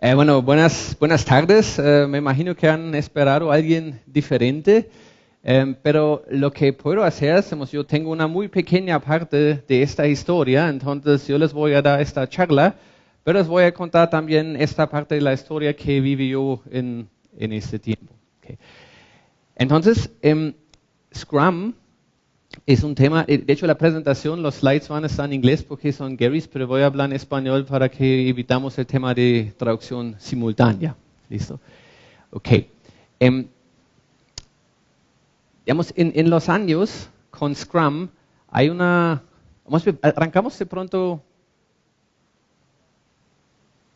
Bueno, buenas tardes. Me imagino que han esperado a alguien diferente, pero lo que puedo hacer, yo tengo una muy pequeña parte de esta historia, entonces yo les voy a dar esta charla, pero les voy a contar también esta parte de la historia que viví yo en este tiempo. Okay. Entonces, Scrum es un tema, de hecho la presentación, los slides van a estar en inglés porque son Gary's, pero voy a hablar en español para que evitamos el tema de traducción simultánea. ¿Listo? Ok. Digamos, en los años con Scrum hay arrancamos de pronto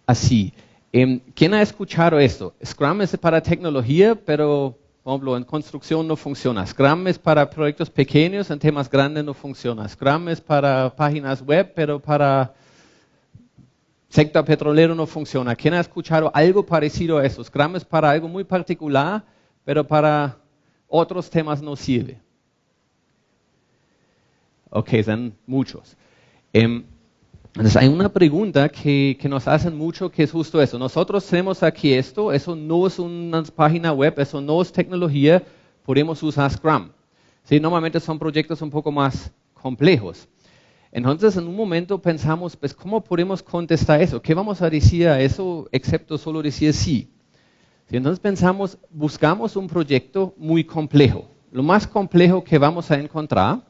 así. ¿Quién ha escuchado esto? Scrum es para tecnología, pero por ejemplo, en construcción no funciona. Scrum es para proyectos pequeños, en temas grandes no funciona. Scrum es para páginas web, pero para sector petrolero no funciona. ¿Quién ha escuchado algo parecido a eso? Scrum es para algo muy particular, pero para otros temas no sirve. Ok, son muchos. Entonces hay una pregunta que nos hacen mucho que es justo eso. Nosotros tenemos aquí esto, eso no es una página web, eso no es tecnología, podemos usar Scrum. ¿Sí? Normalmente son proyectos un poco más complejos. Entonces en un momento pensamos, pues ¿cómo podemos contestar eso? ¿Qué vamos a decir a eso excepto solo decir sí? ¿Sí? Entonces buscamos un proyecto muy complejo, lo más complejo que vamos a encontrar.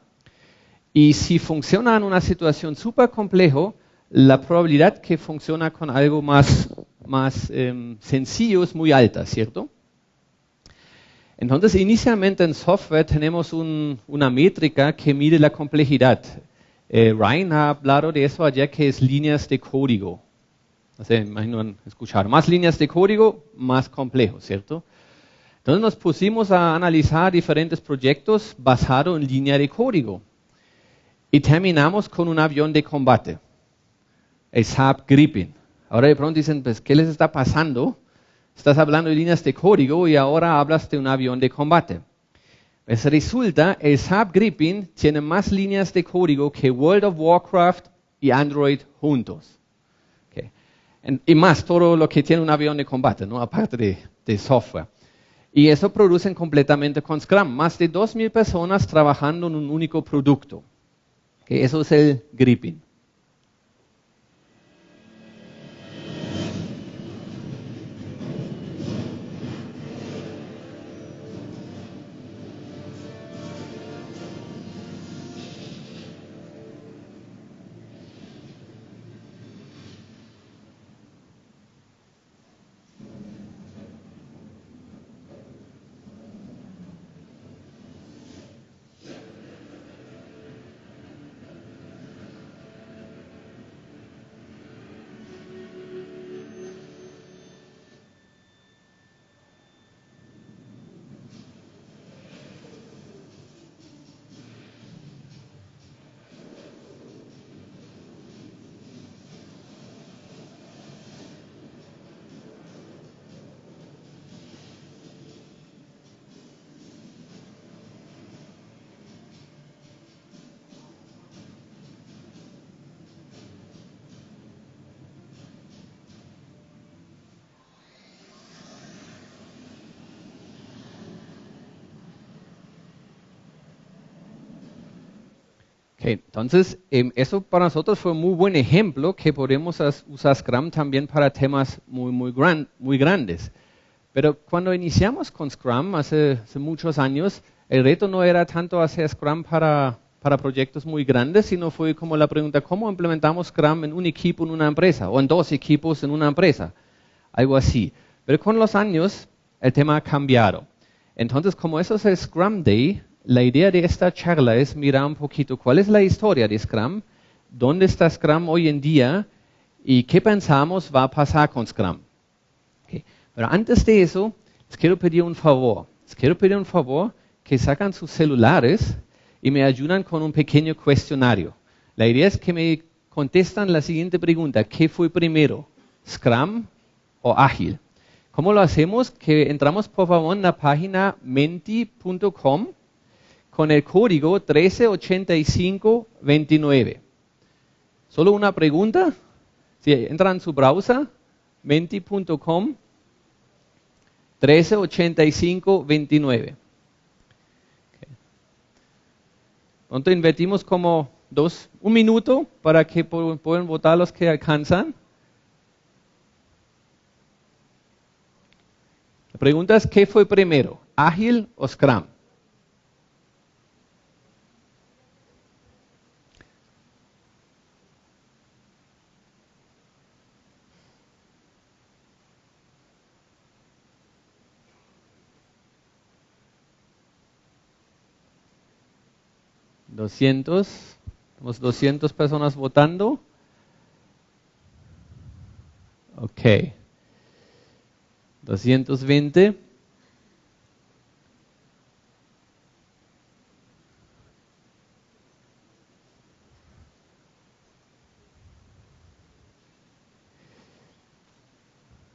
Y si funciona en una situación súper compleja, la probabilidad que funciona con algo más sencillo es muy alta, ¿cierto? Entonces, inicialmente en software tenemos una métrica que mide la complejidad. Ryan ha hablado de eso ayer, que es líneas de código. No sé, imagino han escuchado. Más líneas de código, más complejo, ¿cierto? Entonces nos pusimos a analizar diferentes proyectos basados en línea de código. Y terminamos con un avión de combate, el Saab Gripen. Ahora de pronto dicen, pues, ¿qué les está pasando? Estás hablando de líneas de código y ahora hablas de un avión de combate. Pues resulta, el Saab Gripen tiene más líneas de código que World of Warcraft y Android juntos. Okay. Y más todo lo que tiene un avión de combate, ¿no? Aparte de software. Y eso producen completamente con Scrum. Más de 2.000 personas trabajando en un único producto. Que eso es el Gripen. Okay, entonces, eso para nosotros fue un muy buen ejemplo que podemos usar Scrum también para temas muy grandes. Pero cuando iniciamos con Scrum hace muchos años, el reto no era tanto hacer Scrum para proyectos muy grandes, sino fue como la pregunta, ¿cómo implementamos Scrum en un equipo en una empresa o en 2 equipos en una empresa? Algo así. Pero con los años el tema ha cambiado. Entonces, como eso es el Scrum Day, la idea de esta charla es mirar un poquito cuál es la historia de Scrum, dónde está Scrum hoy en día y qué pensamos va a pasar con Scrum. Okay. Pero antes de eso, les quiero pedir un favor. Les quiero pedir un favor que sacan sus celulares y me ayudan con un pequeño cuestionario. La idea es que me contestan la siguiente pregunta. ¿Qué fue primero? ¿Scrum o Ágil? ¿Cómo lo hacemos? Que entramos por favor en la página menti.com con el código 138529. Solo una pregunta. Si entran en su browser, menti.com 138529. Pronto invertimos como un minuto para que puedan votar los que alcanzan. La pregunta es, ¿qué fue primero? ¿Ágil o Scrum? Tenemos 200 personas votando. Ok. 220.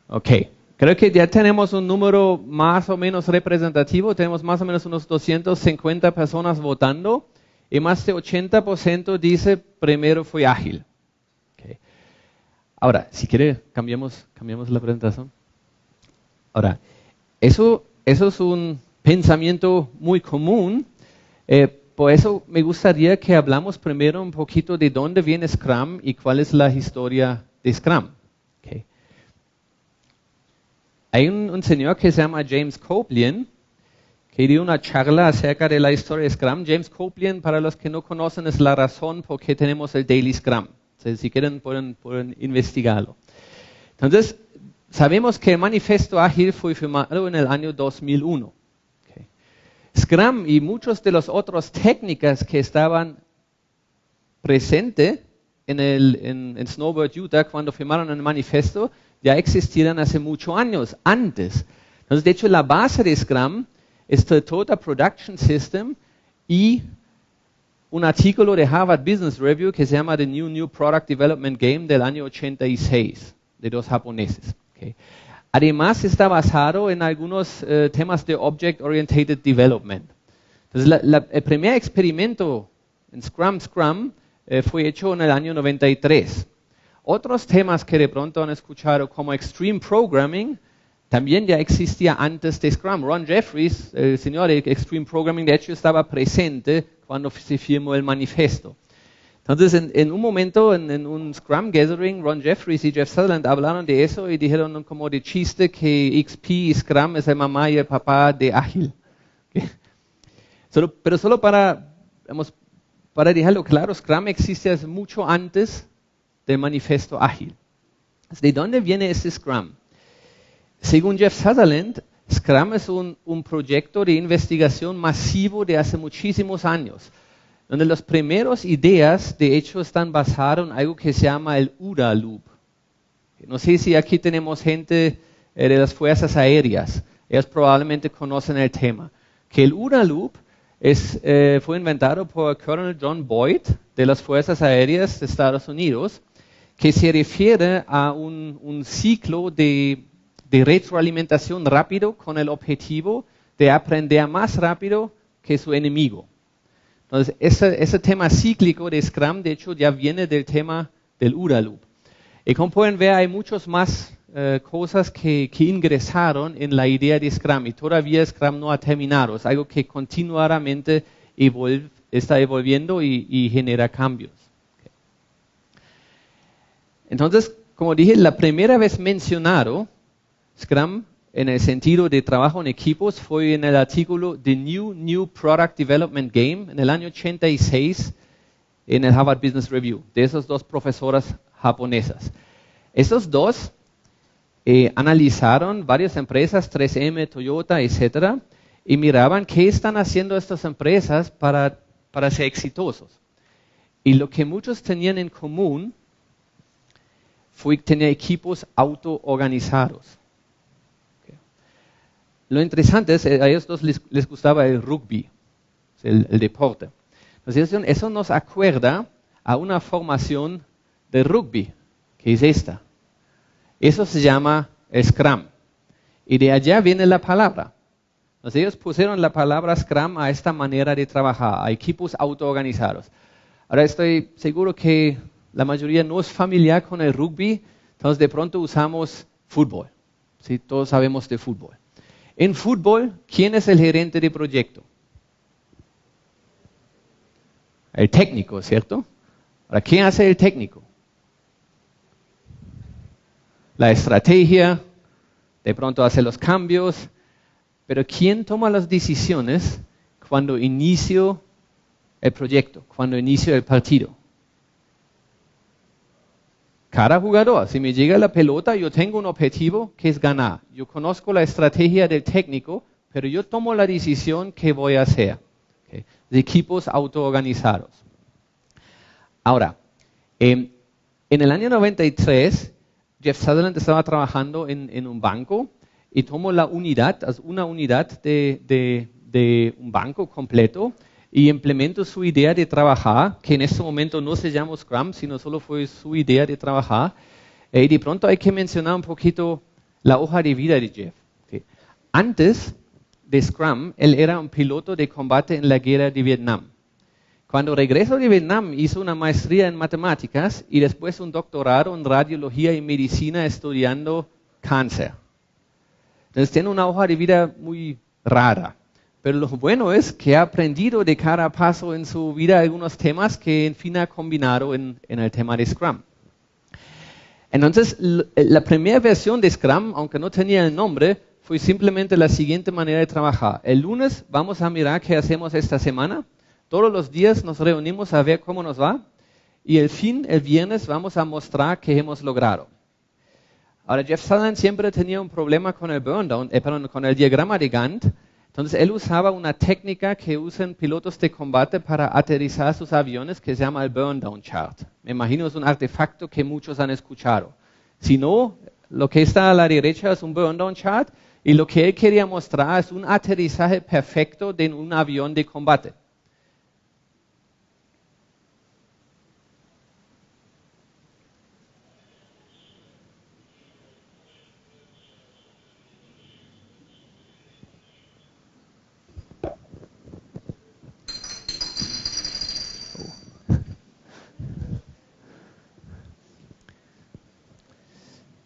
Ok. Creo que ya tenemos un número más o menos representativo. Tenemos más o menos unos 250 personas votando. Y más de 80% dice primero fue ágil. Okay. Ahora, si quiere, cambiamos la presentación. Ahora, eso es un pensamiento muy común. Por eso me gustaría que hablamos primero un poquito de dónde viene Scrum y cuál es la historia de Scrum. Okay. Hay un señor que se llama James Copeland, que dio una charla acerca de la historia de Scrum. James Copeland, para los que no conocen, es la razón por qué tenemos el Daily Scrum. Entonces, si quieren, pueden investigarlo. Entonces, sabemos que el manifiesto ágil fue firmado en el año 2001. Okay. Scrum y muchas de las otras técnicas que estaban presentes en Snowbird, Utah, cuando firmaron el manifiesto, ya existían hace muchos años, antes. Entonces, de hecho, la base de Scrum es el Total Production System y un artículo de Harvard Business Review que se llama The New Product Development Game del año 86, de dos japoneses. Okay. Además, está basado en algunos temas de Object Oriented Development. Entonces, el primer experimento en Scrum fue hecho en el año 93. Otros temas que de pronto han escuchado como Extreme Programming también ya existía antes de Scrum. Ron Jeffries, el señor de Extreme Programming, de hecho estaba presente cuando se firmó el manifiesto. Entonces, en un momento, en un Scrum Gathering, Ron Jeffries y Jeff Sutherland hablaron de eso y dijeron como de chiste que XP y Scrum es el mamá y el papá de Ágil. Okay. Pero solo para dejarlo claro, Scrum existe hace mucho antes del manifiesto Ágil. ¿De dónde viene este Scrum? Según Jeff Sutherland, Scrum es un proyecto de investigación masivo de hace muchísimos años, donde las primeras ideas, de hecho, están basadas en algo que se llama el OODA Loop. No sé si aquí tenemos gente de las fuerzas aéreas, ellos probablemente conocen el tema. Que el OODA Loop fue inventado por Colonel John Boyd de las fuerzas aéreas de Estados Unidos, que se refiere a un ciclo de retroalimentación rápido con el objetivo de aprender más rápido que su enemigo. Entonces, ese tema cíclico de Scrum, de hecho, ya viene del tema del OODA Loop. Y como pueden ver, hay muchas más cosas que ingresaron en la idea de Scrum, y todavía Scrum no ha terminado. Es algo que continuamente está evolviendo y genera cambios. Okay. Entonces, como dije, la primera vez mencionado Scrum en el sentido de trabajo en equipos fue en el artículo The New Product Development Game en el año 86 en el Harvard Business Review, de esas dos profesoras japonesas. Esos dos analizaron varias empresas, 3M, Toyota, etc., y miraban qué están haciendo estas empresas para ser exitosos. Y lo que muchos tenían en común fue tener equipos autoorganizados. Lo interesante es, a ellos dos les gustaba el rugby, el deporte. Entonces, eso nos acuerda a una formación de rugby, que es esta. Eso se llama el Scrum. Y de allá viene la palabra. Entonces, ellos pusieron la palabra Scrum a esta manera de trabajar, a equipos autoorganizados. Ahora estoy seguro que la mayoría no es familiar con el rugby, entonces de pronto usamos Fútbol. ¿Sí? Todos sabemos de fútbol. En fútbol, ¿quién es el gerente de proyecto? El técnico, ¿cierto? Ahora, ¿qué hace el técnico? La estrategia, de pronto hace los cambios, pero ¿quién toma las decisiones cuando inicio el proyecto, cuando inicio el partido? Cada jugador, si me llega la pelota, yo tengo un objetivo que es ganar. Yo conozco la estrategia del técnico, pero yo tomo la decisión que voy a hacer. ¿Okay? De equipos autoorganizados. Ahora, en el año 93, Jeff Sutherland estaba trabajando en un banco y tomó una unidad de un banco completo y implementó su idea de trabajar, que en ese momento no se llamó Scrum, sino solo fue su idea de trabajar. Y de pronto hay que mencionar un poquito la hoja de vida de Jeff. Okay. Antes de Scrum, él era un piloto de combate en la guerra de Vietnam. Cuando regresó de Vietnam, hizo una maestría en matemáticas y después un doctorado en radiología y medicina estudiando cáncer. Entonces tiene una hoja de vida muy rara. Pero lo bueno es que ha aprendido de cada paso en su vida algunos temas que en fin ha combinado en el tema de Scrum. Entonces, la primera versión de Scrum, aunque no tenía el nombre, fue simplemente la siguiente manera de trabajar. El lunes vamos a mirar qué hacemos esta semana. Todos los días nos reunimos a ver cómo nos va. Y el viernes, vamos a mostrar qué hemos logrado. Ahora, Jeff Sutherland siempre tenía un problema con con el diagrama de Gantt. Entonces, él usaba una técnica que usan pilotos de combate para aterrizar sus aviones que se llama el burn down chart. Me imagino es un artefacto que muchos han escuchado. Si no, lo que está a la derecha es un burn down chart y lo que él quería mostrar es un aterrizaje perfecto de un avión de combate.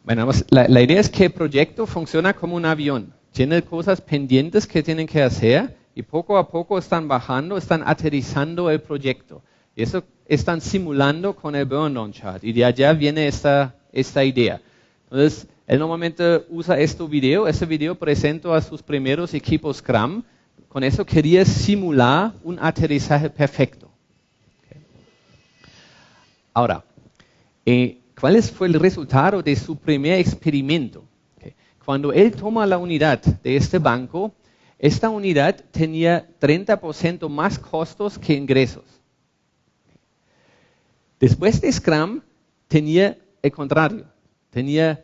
Bueno, la idea es que el proyecto funciona como un avión. Tiene cosas pendientes que tienen que hacer y poco a poco están bajando, están aterrizando el proyecto. Y eso están simulando con el burn down chart. Y de allá viene esta idea. Entonces, él normalmente usa ese video presentó a sus primeros equipos Scrum. Con eso quería simular un aterrizaje perfecto. Okay. Ahora, ¿cuál fue el resultado de su primer experimento? Okay. Cuando él toma la unidad de este banco, esta unidad tenía 30% más costos que ingresos. Después de Scrum, tenía el contrario. Tenía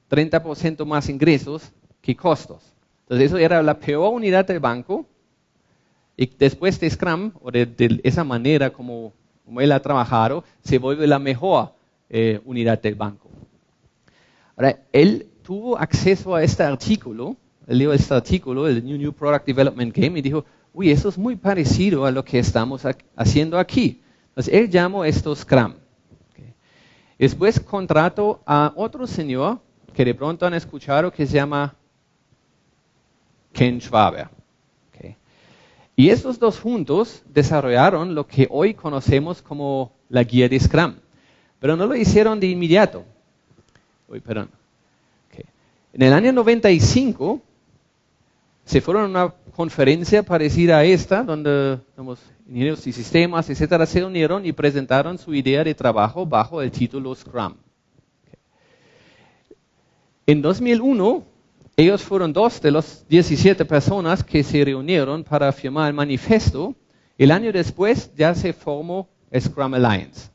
30% más ingresos que costos. Entonces, eso era la peor unidad del banco. Y después de Scrum, o de esa manera como él ha trabajado, se vuelve la mejor unidad del banco. Ahora, él tuvo acceso a este artículo, leyó este artículo, el New Product Development Game, y dijo, uy, eso es muy parecido a lo que estamos haciendo aquí. Entonces, él llamó esto Scrum. Okay. Después contrató a otro señor que de pronto han escuchado que se llama Ken Schwaber. Okay. Y estos dos juntos desarrollaron lo que hoy conocemos como la guía de Scrum. Pero no lo hicieron de inmediato. Okay. En el año 95 se fueron a una conferencia parecida a esta, donde ingenieros de sistemas, etcétera, se unieron y presentaron su idea de trabajo bajo el título Scrum. Okay. En 2001, ellos fueron 2 de las 17 personas que se reunieron para firmar el manifiesto. El año después ya se formó el Scrum Alliance.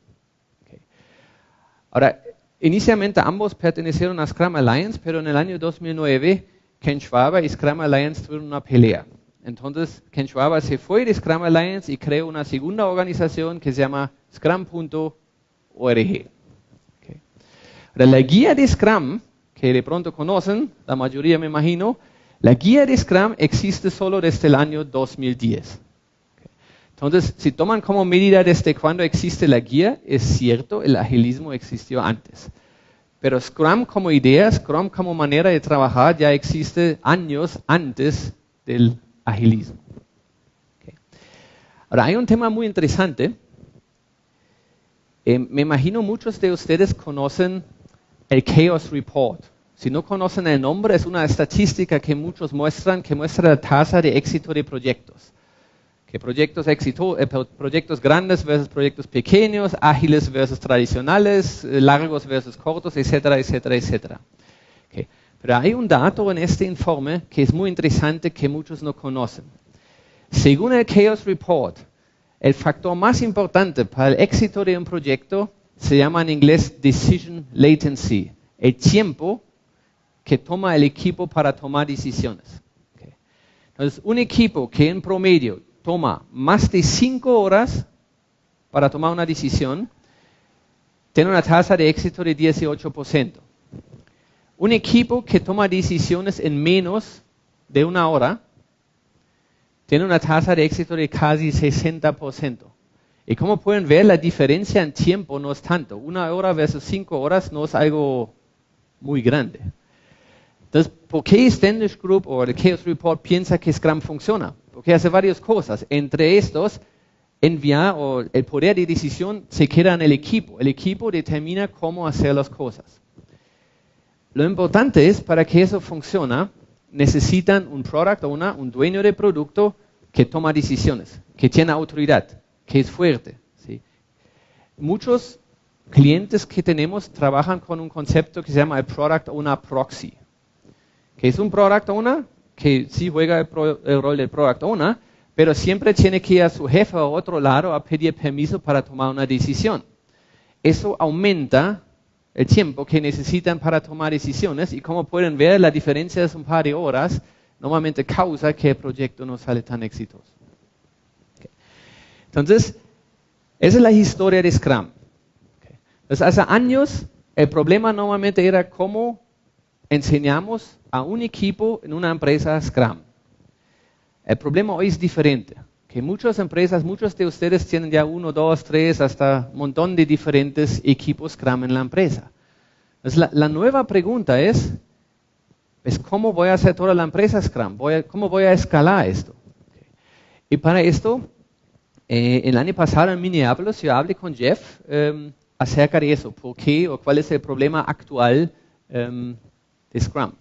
Ahora, inicialmente ambos pertenecieron a Scrum Alliance, pero en el año 2009 Ken Schwaber y Scrum Alliance tuvieron una pelea. Entonces, Ken Schwaber se fue de Scrum Alliance y creó una segunda organización que se llama Scrum.org. Okay. Ahora, la guía de Scrum, que de pronto conocen, la mayoría me imagino, la guía de Scrum existe solo desde el año 2010. Entonces, si toman como medida desde cuándo existe la guía, es cierto, el agilismo existió antes. Pero Scrum como idea, Scrum como manera de trabajar ya existe años antes del agilismo. Okay. Ahora, hay un tema muy interesante. Me imagino muchos de ustedes conocen el Chaos Report. Si no conocen el nombre, es una estadística que muchos muestran, que muestra la tasa de éxito de proyectos. Que proyectos grandes versus proyectos pequeños, ágiles versus tradicionales, largos versus cortos, etcétera, etcétera, etcétera. Okay. Pero hay un dato en este informe que es muy interesante que muchos no conocen. Según el Chaos Report, el factor más importante para el éxito de un proyecto se llama en inglés decision latency, el tiempo que toma el equipo para tomar decisiones. Okay. Entonces, un equipo que en promedio toma más de 5 horas para tomar una decisión, tiene una tasa de éxito de 18%. Un equipo que toma decisiones en menos de 1 hora, tiene una tasa de éxito de casi 60%. Y como pueden ver, la diferencia en tiempo no es tanto. 1 hora versus 5 horas no es algo muy grande. Entonces, ¿por qué Standish Group o el Chaos Report piensa que Scrum funciona? Porque hace varias cosas. Entre estos, enviar o el poder de decisión se queda en el equipo. El equipo determina cómo hacer las cosas. Lo importante es, para que eso funcione, necesitan un product owner, un dueño de producto que toma decisiones, que tiene autoridad, que es fuerte. ¿Sí? Muchos clientes que tenemos trabajan con un concepto que se llama el Product Owner Proxy. Que es un Product Owner que sí juega el rol del Product Owner, pero siempre tiene que ir a su jefe a otro lado a pedir permiso para tomar una decisión. Eso aumenta el tiempo que necesitan para tomar decisiones y como pueden ver, la diferencia es un par de horas, normalmente causa que el proyecto no sale tan exitoso. Okay. Entonces, esa es la historia de Scrum. Okay. Entonces, hace años, el problema normalmente era cómo enseñamos a un equipo en una empresa Scrum. El problema hoy es diferente. Que muchas empresas, muchos de ustedes tienen ya 1, 2, 3, hasta un montón de diferentes equipos Scrum en la empresa. Entonces, la nueva pregunta es ¿cómo voy a hacer toda la empresa Scrum? ¿Cómo voy a escalar esto? Okay. Y para esto, el año pasado en Minneapolis, yo hablé con Jeff acerca de eso. ¿Por qué o cuál es el problema actual de Scrum?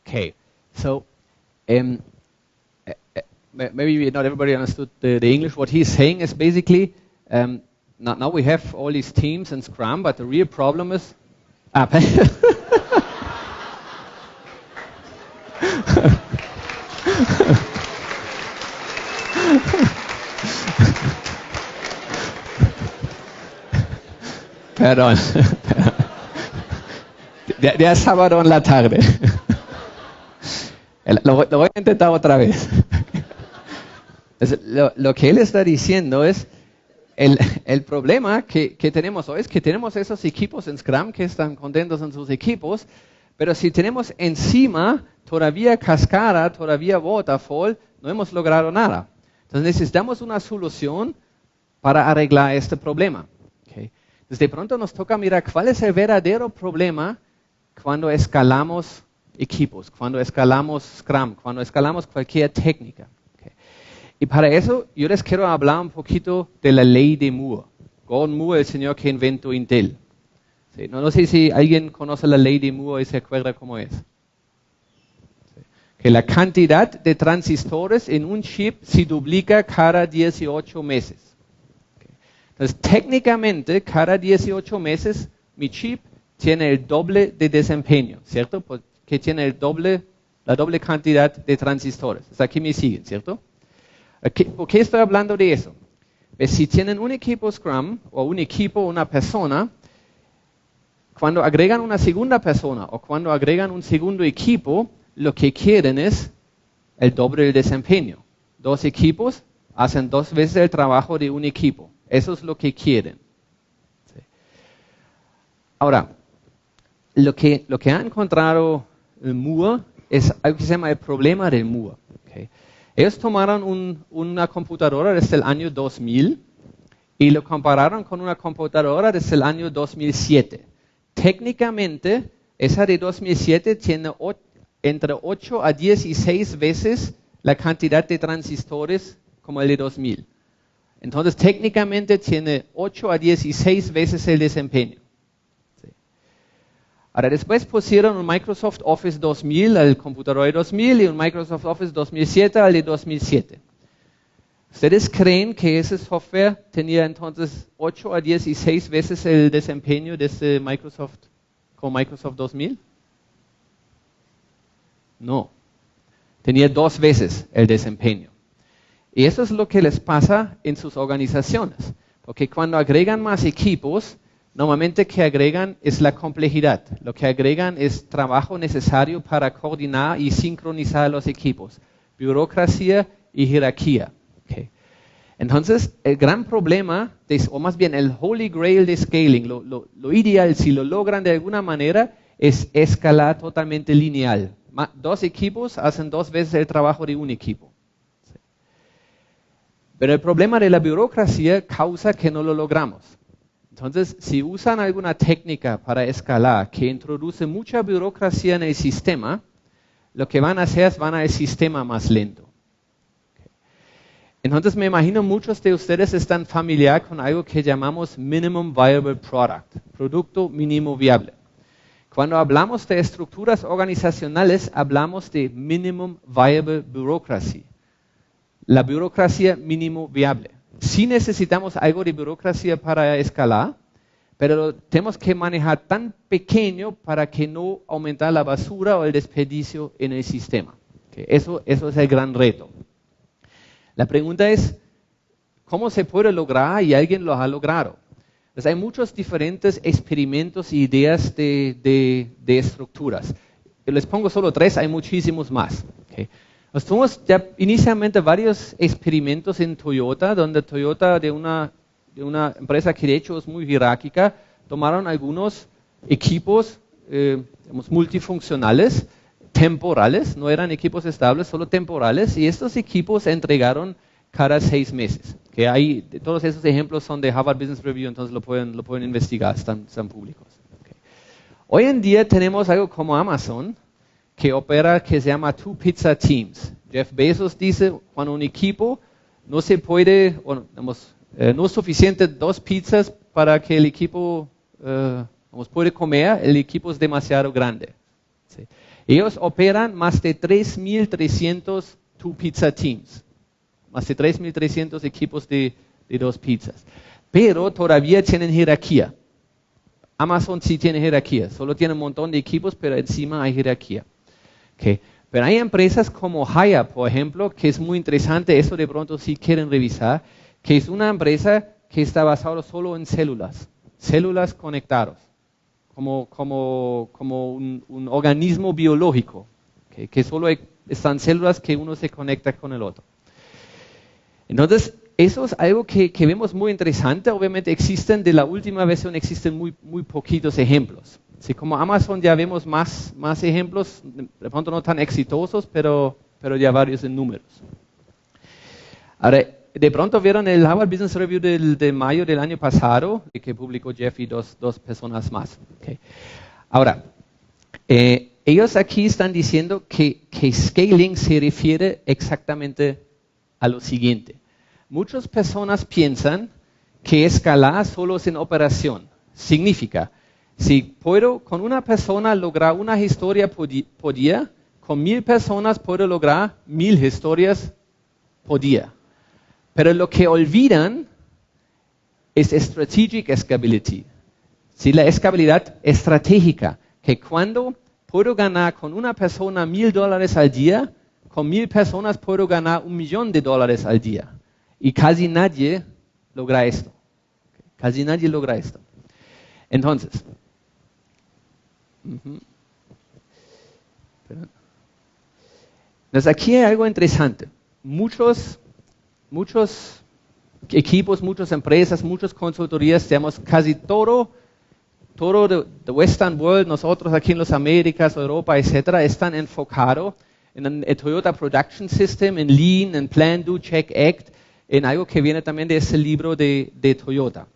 Okay, so maybe not everybody understood the English. What he's saying is basically, now we have all these teams in Scrum, but the real problem is... Perdón. Der sábado en la tarde. Lo voy a intentar otra vez. Lo que él está diciendo es, el problema que tenemos hoy es que tenemos esos equipos en Scrum que están contentos en sus equipos, pero si tenemos encima todavía cascada, todavía waterfall, no hemos logrado nada. Entonces necesitamos una solución para arreglar este problema. ¿Okay? Entonces de pronto nos toca mirar cuál es el verdadero problema cuando escalamos equipos, cuando escalamos Scrum, cuando escalamos cualquier técnica. ¿Okay? Y para eso yo les quiero hablar un poquito de la ley de Moore. Gordon Moore, el señor que inventó Intel. Sí, no sé si alguien conoce la ley de Moore y se acuerda cómo es. Sí. Que la cantidad de transistores en un chip se duplica cada 18 meses. Okay. Entonces, técnicamente, cada 18 meses, mi chip tiene el doble de desempeño, ¿cierto? Porque tiene la doble cantidad de transistores. Hasta aquí me siguen, ¿cierto? ¿Por qué estoy hablando de eso? Pues si tienen un equipo Scrum, o un equipo, una persona, cuando agregan una segunda persona o cuando agregan un segundo equipo, lo que quieren es el doble del desempeño. Dos equipos hacen 2 veces el trabajo de un equipo. Eso es lo que quieren. Sí. Ahora, lo que ha encontrado Moore es algo que se llama el problema de Moore. Okay. Ellos tomaron una computadora desde el año 2000 y lo compararon con una computadora desde el año 2007. Técnicamente, esa de 2007 tiene entre 8 a 16 veces la cantidad de transistores como el de 2000. Entonces, técnicamente tiene 8 a 16 veces el desempeño. Sí. Ahora, después pusieron un Microsoft Office 2000 al computador de 2000 y un Microsoft Office 2007 al de 2007. ¿Ustedes creen que ese software tenía entonces 8 a 16 veces el desempeño de ese Microsoft con Microsoft 2000? No. Tenía 2 veces el desempeño. Y eso es lo que les pasa en sus organizaciones. Porque cuando agregan más equipos, normalmente que agregan es la complejidad. Lo que agregan es trabajo necesario para coordinar y sincronizar los equipos. Burocracia y jerarquía. Okay. Entonces, el gran problema, o más bien el holy grail de scaling, lo ideal, si lo logran de alguna manera, es escalar totalmente lineal. 2 equipos hacen 2 veces el trabajo de un equipo. Sí. Pero el problema de la burocracia causa que no lo logramos. Entonces, si usan alguna técnica para escalar que introduce mucha burocracia en el sistema, lo que van a hacer es van al sistema más lento. Entonces me imagino muchos de ustedes están familiares con algo que llamamos Minimum Viable Product, producto mínimo viable. Cuando hablamos de estructuras organizacionales, hablamos de Minimum Viable Bureaucracy, la burocracia mínimo viable. Sí necesitamos algo de burocracia para escalar, pero tenemos que manejar tan pequeño para que no aumente la basura o el desperdicio en el sistema. Okay. Eso es el gran reto. La pregunta es, ¿cómo se puede lograr? Y alguien lo ha logrado. Pues hay muchos diferentes experimentos e ideas de estructuras. Yo les pongo solo 3, hay muchísimos más. Okay. Nos tuvimos ya inicialmente varios experimentos en Toyota, donde Toyota de una empresa que de hecho es muy jerárquica, tomaron algunos equipos multifuncionales, temporales, no eran equipos estables, solo temporales, y estos equipos se entregaron cada 6 meses. Que hay, todos esos ejemplos son de Harvard Business Review, entonces lo pueden investigar, están públicos. Okay. Hoy en día tenemos algo como Amazon, que opera, que se llama 2 Pizza Teams. Jeff Bezos dice, cuando un equipo no se puede, no es suficiente 2 pizzas para que el equipo puede comer, el equipo es demasiado grande. ¿Sí? Ellos operan más de 3.300 2 Pizza Teams. Más de 3.300 equipos de 2 pizzas. Pero todavía tienen jerarquía. Amazon sí tiene jerarquía. Solo tiene un montón de equipos, pero encima hay jerarquía. Okay. Pero hay empresas como Haya, por ejemplo, que es muy interesante. Eso de pronto si quieren revisar. Que es una empresa que está basada solo en células. Células conectadas. Como un organismo biológico. Okay, que solo están células que uno se conecta con el otro. Entonces, eso es algo que vemos muy interesante. Obviamente de la última versión existen muy poquitos ejemplos. Así como Amazon ya vemos más ejemplos, de pronto no tan exitosos, pero ya varios en números. Ahora, de pronto vieron el Harvard Business Review de mayo del año pasado, que publicó Jeff y dos personas más. Okay. Ahora, ellos aquí están diciendo que scaling se refiere exactamente a lo siguiente. Muchas personas piensan que escalar solo es en operación. Significa, si puedo con una persona lograr una historia por día, con 1000 personas puedo lograr 1000 historias por día. Pero lo que olvidan es strategic scalability. ¿Sí? La escalabilidad estratégica, que cuando puedo ganar con una persona $1000 al día, con 1000 personas puedo ganar $1,000,000 al día. Y casi nadie logra esto. Casi nadie logra esto. Entonces, aquí hay algo interesante. Muchos equipos, muchas empresas, muchas consultorías, digamos, casi todo de Western World, nosotros aquí en las Américas, Europa, etcétera, están enfocados en el Toyota Production System, en Lean, en Plan, Do, Check, Act, en algo que viene también de ese libro de Toyota.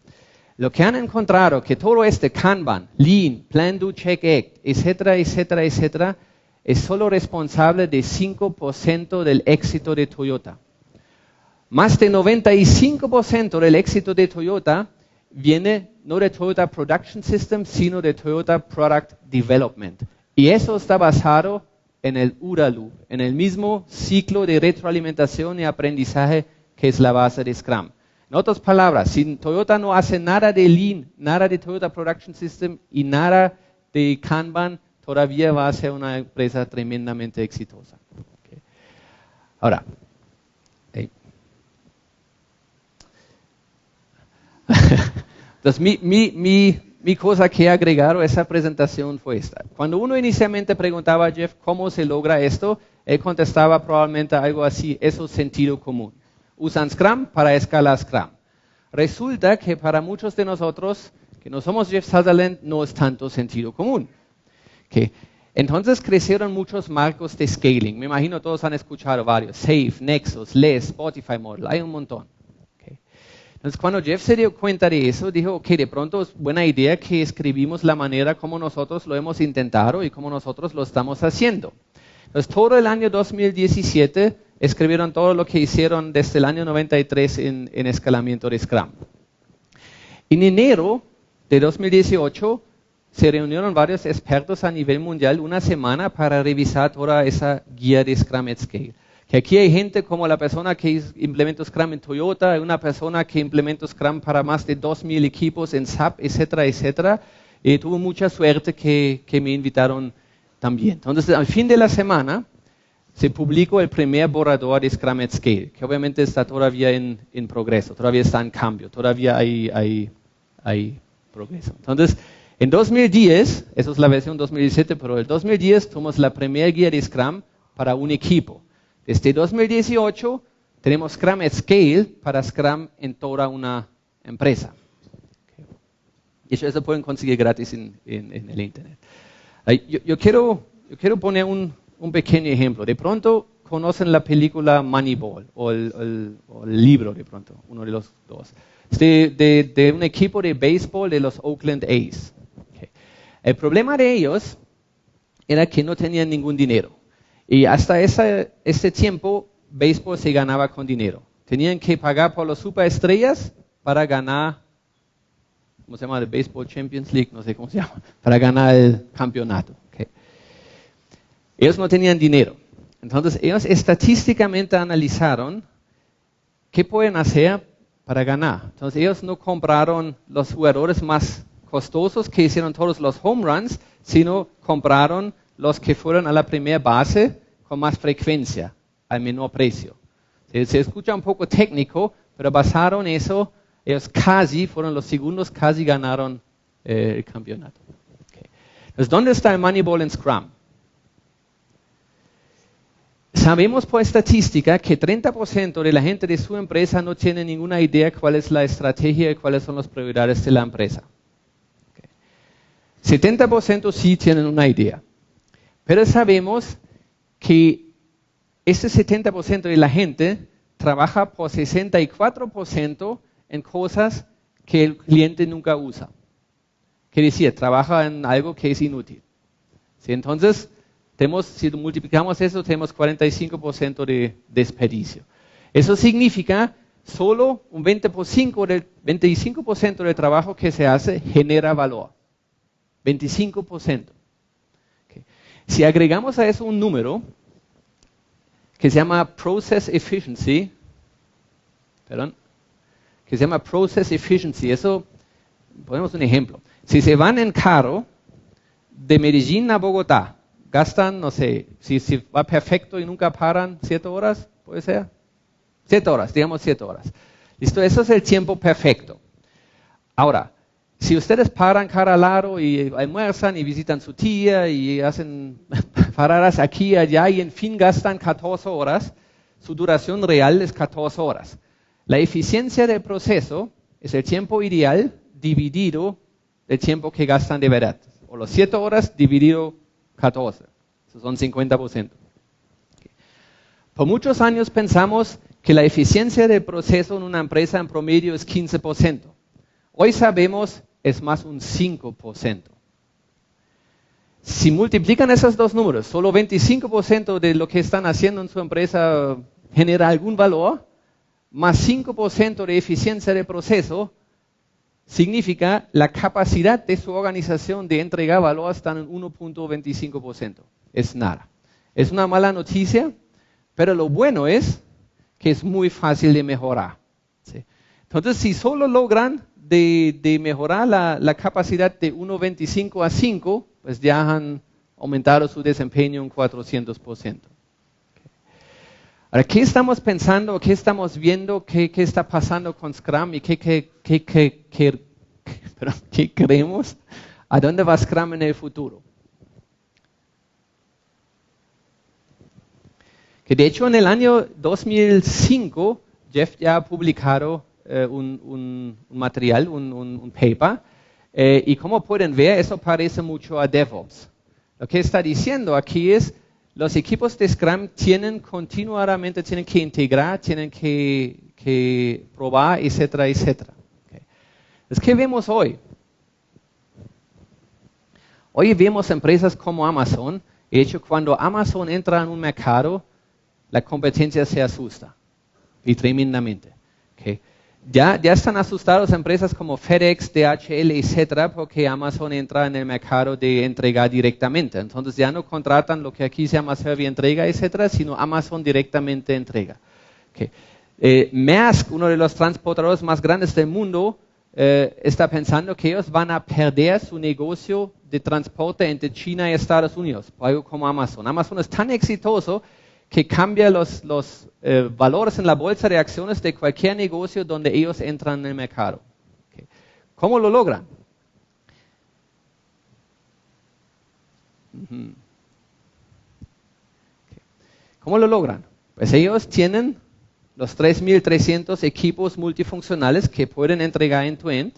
Lo que han encontrado que todo Kanban, Lean, Plan, Do, Check, Act, etcétera, etcétera, etcétera, es solo responsable de 5% del éxito de Toyota. Más del 95% del éxito de Toyota viene no de Toyota Production System, sino de Toyota Product Development. Y eso está basado en el OODA Loop, en el mismo ciclo de retroalimentación y aprendizaje que es la base de Scrum. En otras palabras, si Toyota no hace nada de Lean, nada de Toyota Production System y nada de Kanban, todavía va a ser una empresa tremendamente exitosa. Okay. Ahora, entonces mi cosa que agregar a esa presentación fue esta. Cuando uno inicialmente preguntaba a Jeff cómo se logra esto, él contestaba probablemente algo así, eso es sentido común. Usan Scrum para escalar Scrum. Resulta que para muchos de nosotros, que no somos Jeff Sutherland, no es tanto sentido común. Okay. Entonces crecieron muchos marcos de scaling. Me imagino todos han escuchado varios. Safe, Nexus, LESS, Spotify Model, hay un montón. Okay. Entonces cuando Jeff se dio cuenta de eso, dijo, ok, de pronto es buena idea que escribimos la manera como nosotros lo hemos intentado y como nosotros lo estamos haciendo. Entonces todo el año 2017 escribieron todo lo que hicieron desde el año 93 en escalamiento de Scrum. En enero de 2018 se reunieron varios expertos a nivel mundial una semana para revisar toda esa guía de Scrum at Scale. Que aquí hay gente como la persona que implementó Scrum en Toyota, una persona que implementó Scrum para más de 2000 equipos en SAP, etcétera, etcétera. Y tuve mucha suerte que me invitaron también. Entonces, al fin de la semana, se publicó el primer borrador de Scrum at Scale, que obviamente está todavía en progreso, todavía está en cambio, todavía hay progreso. Entonces, en 2010, eso es la versión 2017, pero en 2010 tuvimos la primera guía de Scrum para un equipo. Desde 2018 tenemos Scrum at Scale para Scrum en toda una empresa. Okay. Y eso pueden conseguir gratis en el internet. Yo quiero poner un pequeño ejemplo. De pronto conocen la película Moneyball o el libro de pronto, uno de los dos. Es de un equipo de béisbol de los Oakland A's. Okay. El problema de ellos era que no tenían ningún dinero. Y hasta ese tiempo, béisbol se ganaba con dinero. Tenían que pagar por las superestrellas para ganar, ¿cómo se llama? El Baseball Champions League, no sé cómo se llama, para ganar el campeonato. Okay. Ellos no tenían dinero. Entonces, ellos estadísticamente analizaron qué pueden hacer para ganar. Entonces, ellos no compraron los jugadores más costosos que hicieron todos los home runs, sino compraron los que fueron a la primera base con más frecuencia, al menor precio. Se escucha un poco técnico, pero basaron eso, ellos fueron los segundos, casi ganaron el campeonato. Okay. Entonces, ¿dónde está el Moneyball en Scrum? Sabemos por estadística que 30% de la gente de su empresa no tiene ninguna idea cuál es la estrategia y cuáles son las prioridades de la empresa. 70% sí tienen una idea. Pero sabemos que ese 70% de la gente trabaja por 64% en cosas que el cliente nunca usa. Quiere decir, trabaja en algo que es inútil. ¿Sí? Entonces, si multiplicamos eso, tenemos 45% de desperdicio. Eso significa solo un 25% del trabajo que se hace genera valor. 25%. Okay. Si agregamos a eso un número que se llama Process Efficiency, eso, ponemos un ejemplo. Si se van en carro de Medellín a Bogotá, gastan, no sé, si va perfecto y nunca paran, 7 horas, ¿puede ser? 7 horas, digamos 7 horas. Listo, eso es el tiempo perfecto. Ahora, si ustedes paran cada lado y almuerzan y visitan su tía y hacen paradas aquí y allá y en fin gastan 14 horas, su duración real es 14 horas. La eficiencia del proceso es el tiempo ideal dividido el tiempo que gastan de verdad. O los 7 horas dividido 14. Eso son 50%. Por muchos años pensamos que la eficiencia del proceso en una empresa en promedio es 15%. Hoy sabemos es más un 5%. Si multiplican esos dos números, solo 25% de lo que están haciendo en su empresa genera algún valor, más 5% de eficiencia del proceso, significa la capacidad de su organización de entregar valor está en 1.25%. Es nada. Es una mala noticia, pero lo bueno es que es muy fácil de mejorar. ¿Sí? Entonces, si solo logran de mejorar la capacidad de 1.25 a 5, pues ya han aumentado su desempeño un 400%. Ahora, ¿qué estamos pensando? ¿Qué estamos viendo? ¿Qué está pasando con Scrum? ¿Y qué creemos? ¿A dónde va Scrum en el futuro? Que de hecho en el año 2005, Jeff ya ha publicado un material, un paper, y como pueden ver, eso parece mucho a DevOps. Lo que está diciendo aquí es, los equipos de Scrum tienen que integrar, tienen que probar, etcétera, etcétera. Okay. Entonces, ¿qué vemos hoy? Hoy vemos empresas como Amazon. De hecho, cuando Amazon entra en un mercado, la competencia se asusta, y tremendamente. Okay. Ya están asustados empresas como FedEx, DHL, etcétera, porque Amazon entra en el mercado de entregar directamente. Entonces ya no contratan lo que aquí se llama Servientrega, etcétera, sino Amazon directamente entrega. Okay. Maersk, uno de los transportadores más grandes del mundo, está pensando que ellos van a perder su negocio de transporte entre China y Estados Unidos, por algo como Amazon. Amazon es tan exitoso que cambia los valores en la bolsa de acciones de cualquier negocio donde ellos entran en el mercado. Okay. ¿Cómo lo logran? Okay. ¿Cómo lo logran? Pues ellos tienen los 3.300 equipos multifuncionales que pueden entregar end-to-end.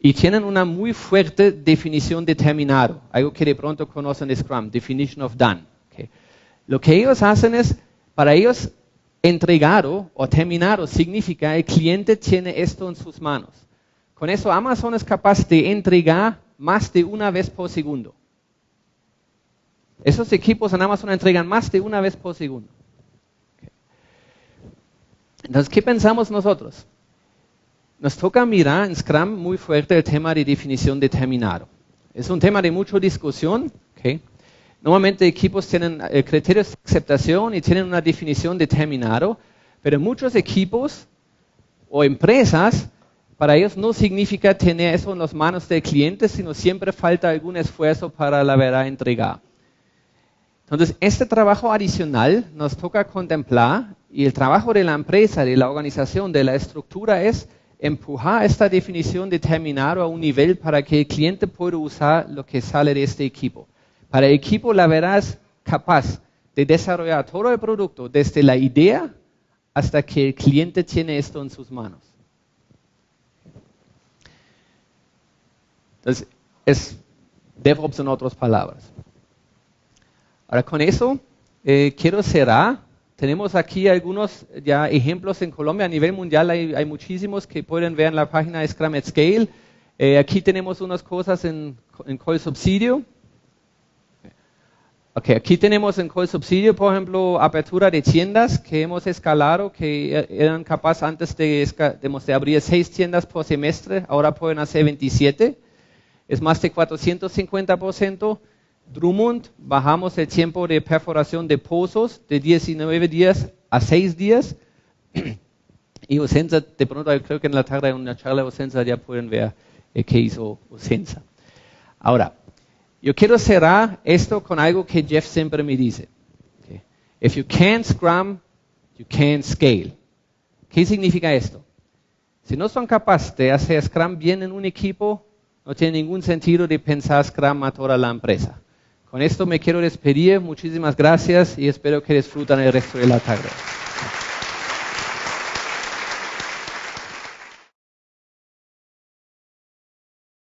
Y tienen una muy fuerte definición de terminado, algo que de pronto conocen de Scrum, Definition of Done. Okay. Lo que ellos hacen es, para ellos, entregado o terminado significa el cliente tiene esto en sus manos. Con eso Amazon es capaz de entregar más de una vez por segundo. Esos equipos en Amazon entregan más de una vez por segundo. Okay. Entonces, ¿qué pensamos nosotros? Nos toca mirar en Scrum muy fuerte el tema de definición de terminado. Es un tema de mucha discusión. Okay. Normalmente equipos tienen criterios de aceptación y tienen una definición de terminado, pero muchos equipos o empresas, para ellos no significa tener eso en las manos del cliente, sino siempre falta algún esfuerzo para la verdad entregar. Entonces, este trabajo adicional nos toca contemplar, y el trabajo de la empresa, de la organización, de la estructura es empujar esta definición de terminado a un nivel para que el cliente pueda usar lo que sale de este equipo. Para el equipo, la verdad, es capaz de desarrollar todo el producto desde la idea hasta que el cliente tiene esto en sus manos. Entonces, es DevOps en otras palabras. Ahora, con eso, quiero cerrar. Tenemos aquí algunos ya ejemplos en Colombia. A nivel mundial hay muchísimos que pueden ver en la página de Scrum at Scale. Aquí tenemos unas cosas en CoilSubsidio. Okay, aquí tenemos en CoilSubsidio, por ejemplo, apertura de tiendas que hemos escalado, que eran capaces antes de abrir 6 tiendas por semestre, ahora pueden hacer 27. Es más de 450%. Drummond, bajamos el tiempo de perforación de pozos de 19 días a 6 días. Y Ocensa, de pronto creo que en la tarde en una charla de Ocensa ya pueden ver qué hizo Ocensa. Ahora, yo quiero cerrar esto con algo que Jeff siempre me dice. Okay. If you can't Scrum, you can't scale. ¿Qué significa esto? Si no son capaces de hacer Scrum bien en un equipo, no tiene ningún sentido de pensar Scrum a toda la empresa. Con esto me quiero despedir. Muchísimas gracias y espero que disfruten el resto de la tarde.